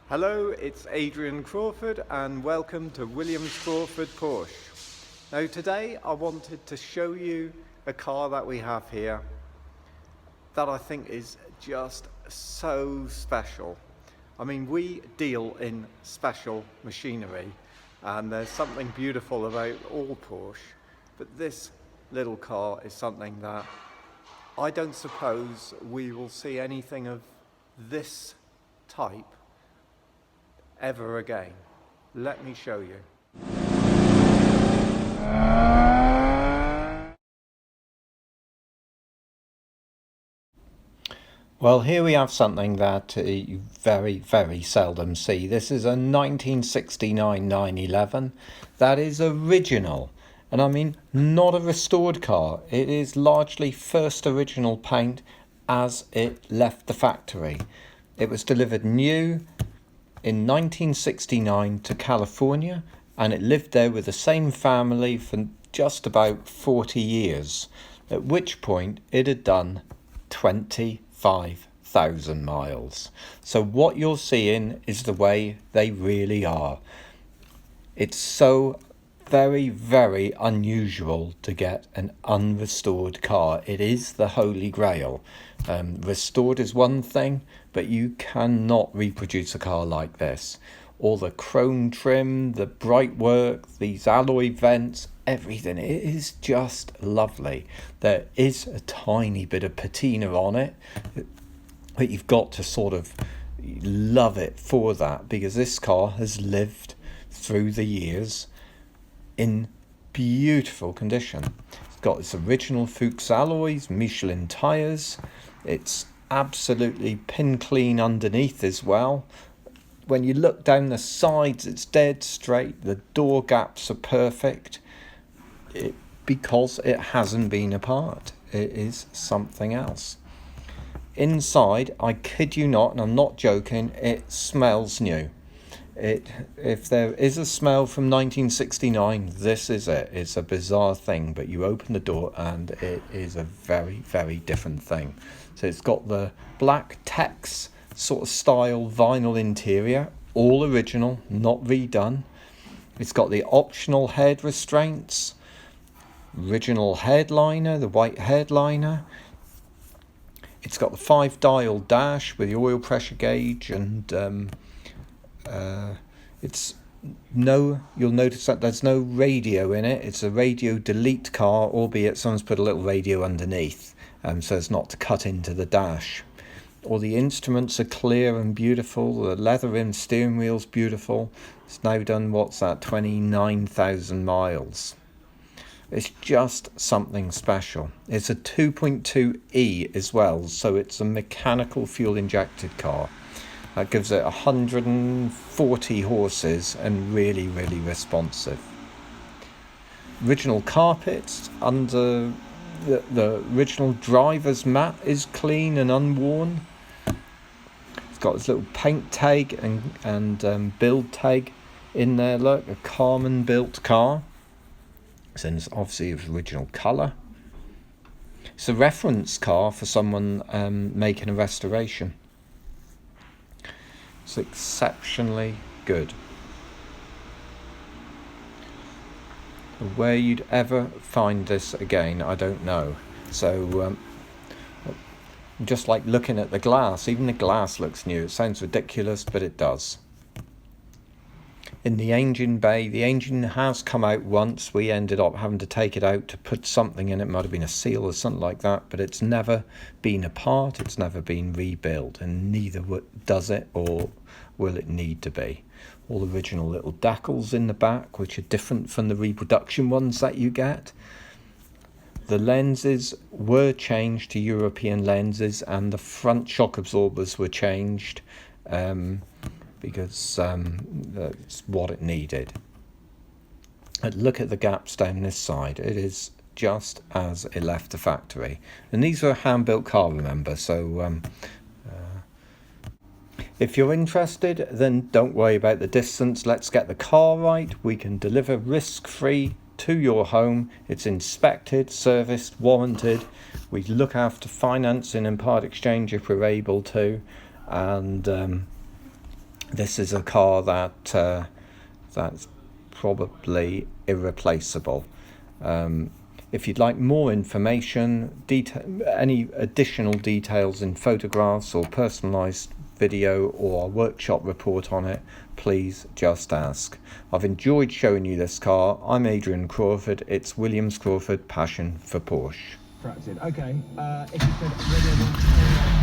Hello, it's Adrian Crawford and welcome to Williams Crawford Porsche. Now today I wanted to show you a car that we have here that I think is just so special. I mean, we deal in special machinery and there's something beautiful about all Porsche, but this little car is something that I don't suppose we will see anything of this type ever again. Let me show you. Well, here we have something that you very seldom see. This is a 1969 911 that is original. And I mean, not a restored car. It is largely first original paint as it left the factory. It was delivered new in 1969 to California, and it lived there with the same family for just about 40 years, at which point it had done 25,000 miles. So what you're seeing is the way they really are. It's so very unusual to get an unrestored car. It is the holy grail. Restored is one thing, but you cannot reproduce a car like this. All the chrome trim, the bright work, these alloy vents, everything, it is just lovely. There is a tiny bit of patina on it, but you've got to sort of love it for that, because this car has lived through the years in beautiful condition. It's got its original Fuchs alloys, Michelin tyres. It's absolutely pin clean underneath as well. When you look down the sides, it's dead straight. The door gaps are perfect because it hasn't been apart. It is something else. Inside, I kid you not, and I'm not joking, it smells new. If there is a smell from 1969, this is it. It's a bizarre thing, but you open the door and it is a very different thing. So it's got the black Tex sort of style vinyl interior, all original, not redone. It's got the optional head restraints, original headliner, the white headliner. It's got the 5-dial dash with the oil pressure gauge, and you'll notice that there's no radio in it. It's a radio delete car, albeit someone's put a little radio underneath, so as not to cut into the dash. All the instruments are clear and beautiful. The leather rimmed steering wheel's beautiful. It's now done, 29,000 miles. It's just something special. It's a 2.2E as well, so it's a mechanical fuel injected car. That gives it 140 horses and really responsive. Original carpets under the original driver's mat is clean and unworn. It's got this little paint tag and build tag in there. Look, a Carman built car. So it's obviously of original colour. It's a reference car for someone making a restoration. It's exceptionally good. Where you'd ever find this again, I don't know. So just like looking at the glass, even the glass looks new. It sounds ridiculous, but it does. In the engine bay, the engine has come out once. We ended up having to take it out to put something in. It might have been a seal or something like that, but it's never been apart. It's never been rebuilt, and neither does it or will it need to be. All original little decals in the back, which are different from the reproduction ones that you get. The lenses were changed to European lenses, and the front shock absorbers were changed because that's what it needed. And look at the gaps down this side. It is just as it left the factory. And these were a hand-built car, remember, so if you're interested, then don't worry about the distance. Let's get the car right. We can deliver risk-free to your home. It's inspected, serviced, warranted. We look after financing and part exchange if we're able to, and This is a car that that's probably irreplaceable. If you'd like more information, any additional details in photographs or personalised video or a workshop report on it, please just ask. I've enjoyed showing you this car. I'm Adrian Crawford. It's Williams Crawford, Passion for Porsche. Okay, if you could